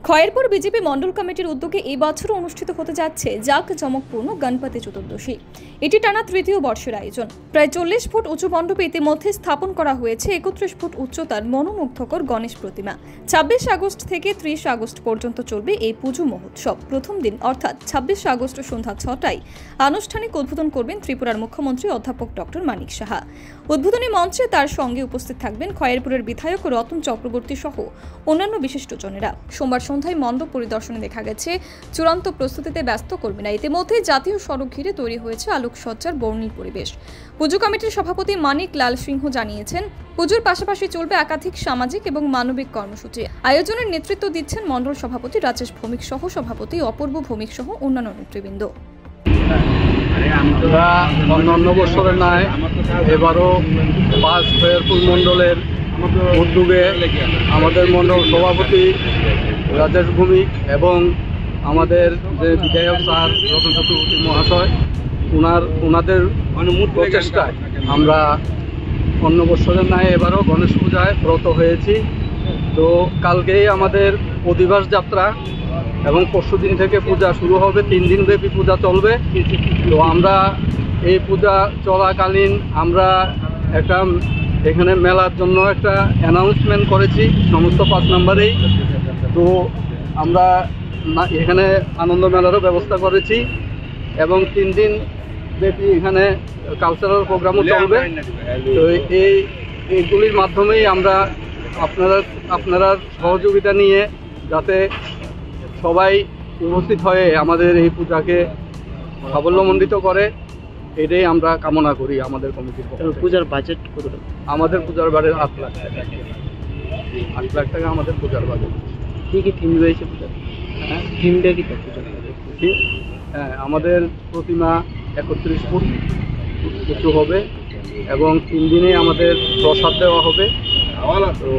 Khayerpur BJP Mondal কমিটির উদ্যোগে এই বছর অনুষ্ঠিত হতে যাচ্ছে জাঁকজমকপূর্ণ গণপতি চতুর্দশী। এটি টানা তৃতীয় বর্ষের আয়োজন। প্রায় 40 ফুট উঁচু মণ্ডপে ইতিমধ্যে স্থাপন করা হয়েছে 31 ফুট উচ্চতার মনোমুগ্ধকর গণেশ প্রতিমা। 26 আগস্ট থেকে 30 আগস্ট পর্যন্ত চলবে এই পুজো মহোৎসব। প্রথম দিন অর্থাৎ 26 আগস্ট সন্ধ্যা 6টায় আনুষ্ঠানিক উদ্বোধন করবেন ত্রিপুরার মুখ্যমন্ত্রী অধ্যাপক ডক্টর মানিক সাহা। উদ্বোধনী মঞ্চে তার সঙ্গে উপস্থিত থাকবেন খয়েরপুরের বিধায়ক রতন চক্রবর্তী সহ অন্যান্য বিশিষ্টজনেরা। সোমবার সন্ধ্যায় মণ্ডপ পরিদর্শনে দেখা গেছে চূড়ান্ত প্রস্তুতিতে ব্যস্ত কর্মীরা। ইতিমধ্যে জাতীয় সড়ক ঘিরে তৈরি হয়েছে আলোকসজ্জার বর্ণিল পরিবেশ। পুজো কমিটির সভাপতি মানিক লাল সিংহ জানিয়েছেন, পুজোর পাশাপাশি চলবে একাধিক সামাজিক এবং মানবিক কর্মসূচি। আয়োজনের নেতৃত্ব দিচ্ছেন মণ্ডল সভাপতি রাজেশ ভৌমিক সহ সভাপতি অপূর্ব ভৌমিক সহ অন্যান্য নেতৃবৃন্দ। আমরা অন্যান্য বছরের নয় এবারও খয়েরপুর মণ্ডলের উদ্যোগে আমাদের মণ্ডল সভাপতি রাজেশ ভৌমিক এবং আমাদের যে বিধায়ক স্যার রতন চক্রবর্তী মহাশয় ওনাদের প্রচেষ্টায় আমরা অন্য বছরের নয় এবারও গণেশ পূজায় ব্রত হয়েছি। তো কালকেই আমাদের অধিবাস যাত্রা এবং পরশুদিন থেকে পূজা শুরু হবে, 3 দিন ব্যাপী পূজা চলবে। তো আমরা এই পূজা চলাকালীন আমরা একটা এখানে মেলার জন্য একটা অ্যানাউন্সমেন্ট করেছি সমস্ত 5 নম্বরেই। তো আমরা এখানে আনন্দ মেলারও ব্যবস্থা করেছি এবং 3 দিন ব্যাপী এখানে কালচারাল প্রোগ্রামও চলবে। তো এইগুলির মাধ্যমেই আমরা আপনারা সহযোগিতা নিয়ে যাতে সবাই উপস্থিত হয়ে আমাদের এই পূজাকে সাফল্যমণ্ডিত করে, এটাই আমরা কামনা করি আমাদের কমিটির পক্ষে। পূজার বাজেট কত? আমাদের পূজার বাজেট 8 লাখ টাকা। 8 লাখ টাকা আমাদের পূজার বাজেট। কী কী থিম রয়েছে পূজার? হ্যাঁ, থিমটা কি পূজার? হ্যাঁ, আমাদের প্রতিমা 31 ফুট উঁচু হবে এবং 3 দিনে আমাদের প্রসাদ দেওয়া হবে। তো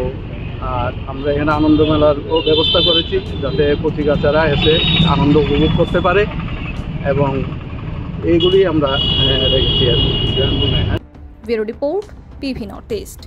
আর আমরা এখানে আনন্দ মেলারও ব্যবস্থা করেছি যাতে পথিকাচারা এসে আনন্দ উপভোগ করতে পারে এবং এইগুলি আমরা রেখেছি আর কি। Bureau report, PV north east.